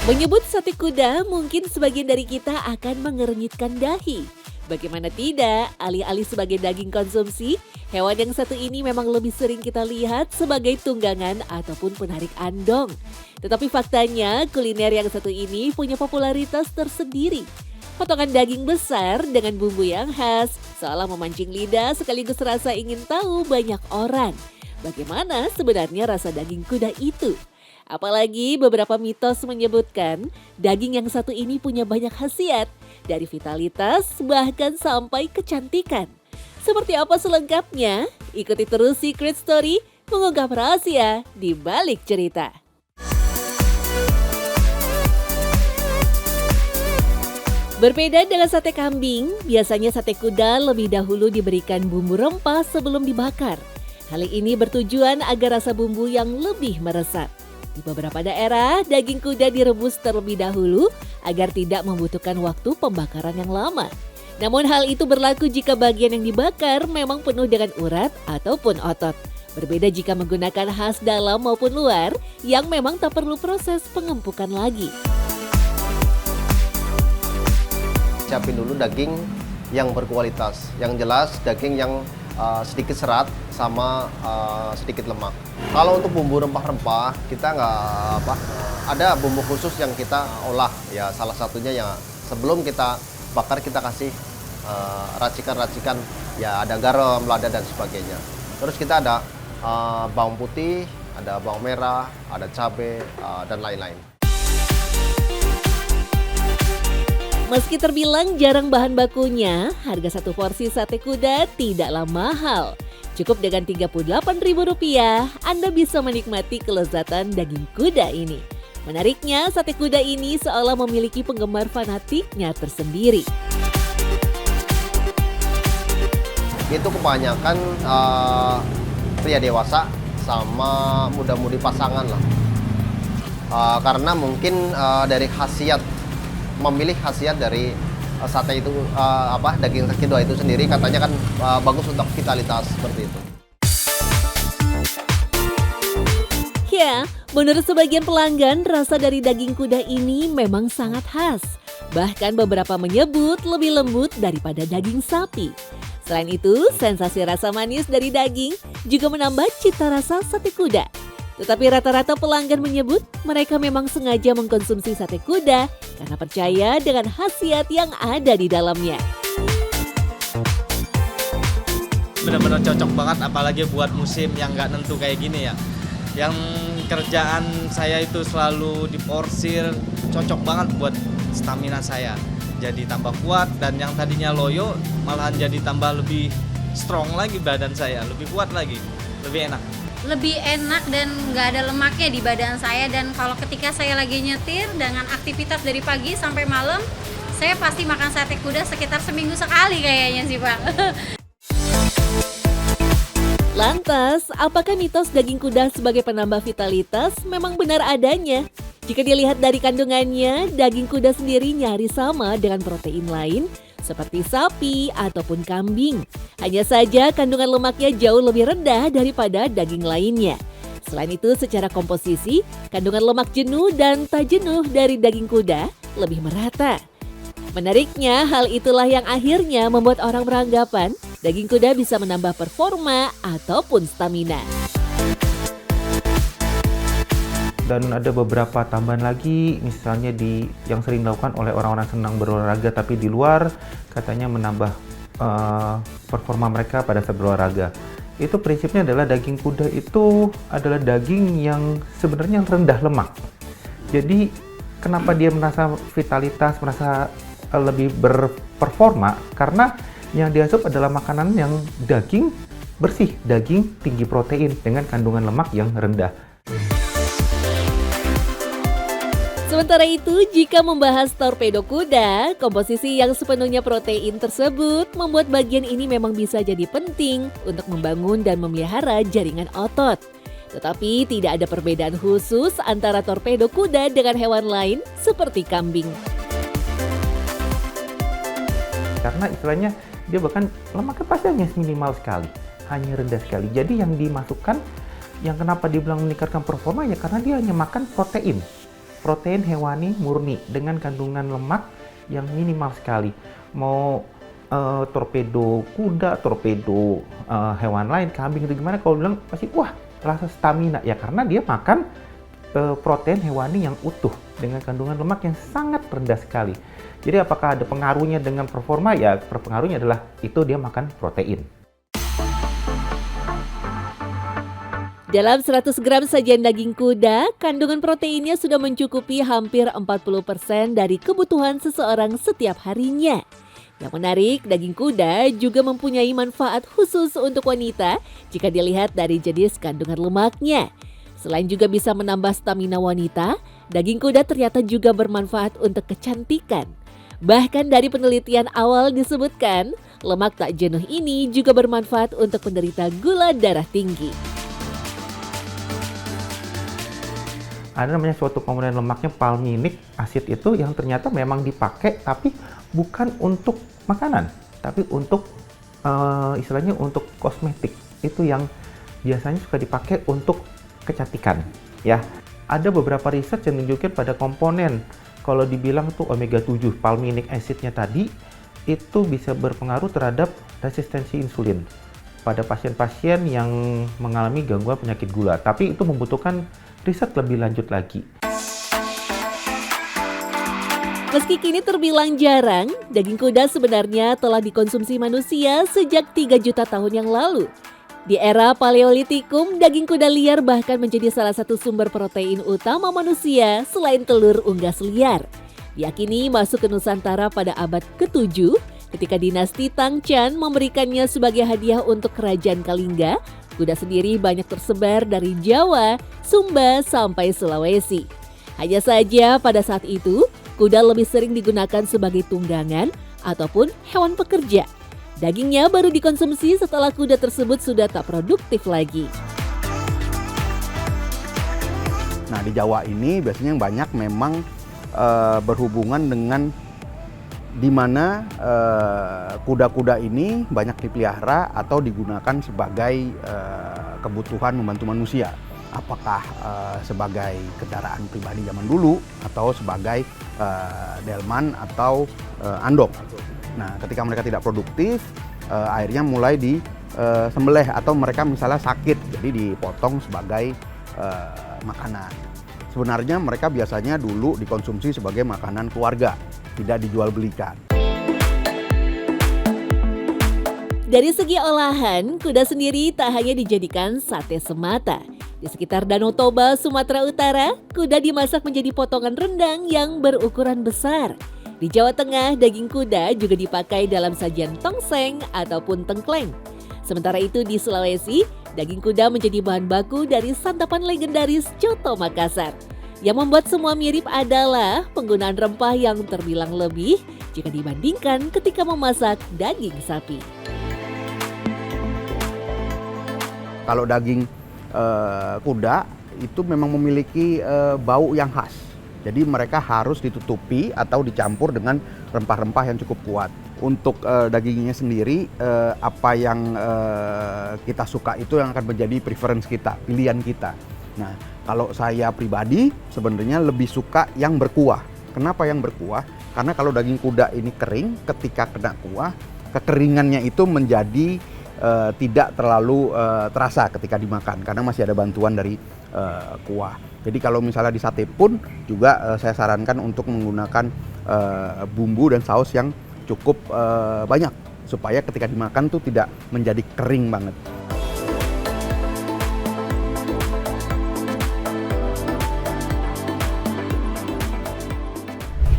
Menyebut sate kuda mungkin sebagian dari kita akan mengernyitkan dahi. Bagaimana tidak, alih-alih sebagai daging konsumsi, hewan yang satu ini memang lebih sering kita lihat sebagai tunggangan ataupun penarik andong. Tetapi faktanya kuliner yang satu ini punya popularitas tersendiri. Potongan daging besar dengan bumbu yang khas, seolah memancing lidah sekaligus rasa ingin tahu banyak orang. Bagaimana sebenarnya rasa daging kuda itu? Apalagi beberapa mitos menyebutkan daging yang satu ini punya banyak khasiat, dari vitalitas bahkan sampai kecantikan. Seperti apa selengkapnya? Ikuti terus Secret Story mengungkap rahasia di balik cerita. Berbeda dengan sate kambing, biasanya sate kuda lebih dahulu diberikan bumbu rempah sebelum dibakar. Hal ini bertujuan agar rasa bumbu yang lebih meresap. Di beberapa daerah, daging kuda direbus terlebih dahulu agar tidak membutuhkan waktu pembakaran yang lama. Namun hal itu berlaku jika bagian yang dibakar memang penuh dengan urat ataupun otot. Berbeda jika menggunakan khas dalam maupun luar yang memang tak perlu proses pengempukan lagi. Siapin dulu daging yang berkualitas, yang jelas daging yang sedikit serat sama sedikit lemak. Kalau untuk bumbu rempah-rempah kita ada bumbu khusus yang kita olah ya, salah satunya ya sebelum kita bakar kita kasih racikan-racikan ya, ada garam, lada dan sebagainya. Terus kita ada bawang putih, ada bawang merah, ada cabai dan lain-lain. Meski terbilang jarang bahan bakunya, harga satu porsi sate kuda tidaklah mahal. Cukup dengan Rp38.000, Anda bisa menikmati kelezatan daging kuda ini. Menariknya, sate kuda ini seolah memiliki penggemar fanatiknya tersendiri. Itu kebanyakan pria dewasa sama muda-mudi pasangan lah. Karena mungkin dari memilih khasiat dari sate itu daging kuda itu sendiri katanya kan bagus untuk vitalitas seperti itu. Ya, menurut sebagian pelanggan rasa dari daging kuda ini memang sangat khas. Bahkan beberapa menyebut lebih lembut daripada daging sapi. Selain itu, sensasi rasa manis dari daging juga menambah cita rasa sate kuda. Tetapi rata-rata pelanggan menyebut mereka memang sengaja mengkonsumsi sate kuda karena percaya dengan khasiat yang ada di dalamnya. Benar-benar cocok banget apalagi buat musim yang nggak nentu kayak gini ya. Yang kerjaan saya itu selalu diporsir, cocok banget buat stamina saya. Jadi tambah kuat dan yang tadinya loyo malahan jadi tambah lebih strong lagi badan saya, lebih kuat lagi, lebih enak. Lebih enak dan nggak ada lemaknya di badan saya, dan kalau ketika saya lagi nyetir dengan aktivitas dari pagi sampai malam, saya pasti makan sate kuda sekitar seminggu sekali kayaknya sih Pak. Lantas, apakah mitos daging kuda sebagai penambah vitalitas memang benar adanya? Jika dilihat dari kandungannya, daging kuda sendiri nyaris sama dengan protein lain seperti sapi ataupun kambing. Hanya saja kandungan lemaknya jauh lebih rendah daripada daging lainnya. Selain itu, secara komposisi, kandungan lemak jenuh dan tak jenuh dari daging kuda lebih merata. Menariknya, hal itulah yang akhirnya membuat orang beranggapan daging kuda bisa menambah performa ataupun stamina. Dan ada beberapa tambahan lagi, misalnya yang sering dilakukan oleh orang-orang senang berolahraga tapi di luar, katanya menambah performa mereka pada saat berolahraga. Itu prinsipnya adalah daging kuda itu adalah daging yang sebenarnya rendah lemak. Jadi kenapa dia merasa vitalitas, merasa lebih berperforma? Karena yang diasup adalah makanan yang daging bersih, daging tinggi protein dengan kandungan lemak yang rendah. Sementara itu, jika membahas torpedo kuda, komposisi yang sepenuhnya protein tersebut membuat bagian ini memang bisa jadi penting untuk membangun dan memelihara jaringan otot. Tetapi tidak ada perbedaan khusus antara torpedo kuda dengan hewan lain seperti kambing. Karena istilahnya dia bahkan lemaknya pasti hanya minimal sekali, hanya rendah sekali. Jadi yang dimasukkan, yang kenapa dibilang meningkatkan performa ya karena dia hanya makan protein. protein hewani murni dengan kandungan lemak yang minimal sekali. Mau torpedo kuda, torpedo hewan lain, kambing itu gimana, kalau bilang pasti wah rasa stamina ya, karena dia makan protein hewani yang utuh dengan kandungan lemak yang sangat rendah sekali. Jadi apakah ada pengaruhnya dengan performa? Ya pengaruhnya adalah itu dia makan protein. Dalam 100 gram sajian daging kuda, kandungan proteinnya sudah mencukupi hampir 40% dari kebutuhan seseorang setiap harinya. Yang menarik, daging kuda juga mempunyai manfaat khusus untuk wanita jika dilihat dari jenis kandungan lemaknya. Selain juga bisa menambah stamina wanita, daging kuda ternyata juga bermanfaat untuk kecantikan. Bahkan dari penelitian awal disebutkan, lemak tak jenuh ini juga bermanfaat untuk penderita gula darah tinggi. Ada namanya suatu komponen lemaknya palminic acid itu yang ternyata memang dipakai tapi bukan untuk makanan, tapi untuk istilahnya untuk kosmetik. Itu yang biasanya suka dipakai untuk kecantikan, ya. Ada beberapa riset yang menunjukkan pada komponen, kalau dibilang tuh omega 7 palminic acidnya tadi itu bisa berpengaruh terhadap resistensi insulin pada pasien-pasien yang mengalami gangguan penyakit gula. Tapi itu membutuhkan riset lebih lanjut lagi. Meski kini terbilang jarang, daging kuda sebenarnya telah dikonsumsi manusia sejak 3 juta tahun yang lalu. Di era Paleolitikum, daging kuda liar bahkan menjadi salah satu sumber protein utama manusia selain telur unggas liar. Diyakini masuk ke Nusantara pada abad ke-7 ketika dinasti Tangchan memberikannya sebagai hadiah untuk kerajaan Kalingga. Kuda sendiri banyak tersebar dari Jawa, Sumba, sampai Sulawesi. Hanya saja pada saat itu, kuda lebih sering digunakan sebagai tunggangan ataupun hewan pekerja. Dagingnya baru dikonsumsi setelah kuda tersebut sudah tak produktif lagi. Nah, di Jawa ini biasanya yang banyak memang berhubungan dengan di mana kuda-kuda ini banyak dipelihara atau digunakan sebagai kebutuhan membantu manusia. Apakah sebagai kendaraan pribadi zaman dulu atau sebagai delman atau andong. Nah, ketika mereka tidak produktif, akhirnya mulai disembelih atau mereka misalnya sakit, jadi dipotong sebagai makanan. Sebenarnya mereka biasanya dulu dikonsumsi sebagai makanan keluarga, tidak dijual belikan. Dari segi olahan, kuda sendiri tak hanya dijadikan sate semata. Di sekitar Danau Toba, Sumatera Utara, kuda dimasak menjadi potongan rendang yang berukuran besar. Di Jawa Tengah, daging kuda juga dipakai dalam sajian tongseng ataupun tengkleng. Sementara itu di Sulawesi, daging kuda menjadi bahan baku dari santapan legendaris Coto Makassar. Yang membuat semua mirip adalah penggunaan rempah yang terbilang lebih jika dibandingkan ketika memasak daging sapi. Kalau daging kuda itu memang memiliki bau yang khas. Jadi mereka harus ditutupi atau dicampur dengan rempah-rempah yang cukup kuat. Untuk dagingnya sendiri, apa yang kita suka itu yang akan menjadi preference kita, pilihan kita. Nah, kalau saya pribadi sebenarnya lebih suka yang berkuah. Kenapa yang berkuah? Karena kalau daging kuda ini kering, ketika kena kuah, kekeringannya itu menjadi tidak terlalu terasa ketika dimakan karena masih ada bantuan dari kuah. Jadi kalau misalnya di sate pun juga saya sarankan untuk menggunakan bumbu dan saus yang cukup banyak supaya ketika dimakan tuh tidak menjadi kering banget.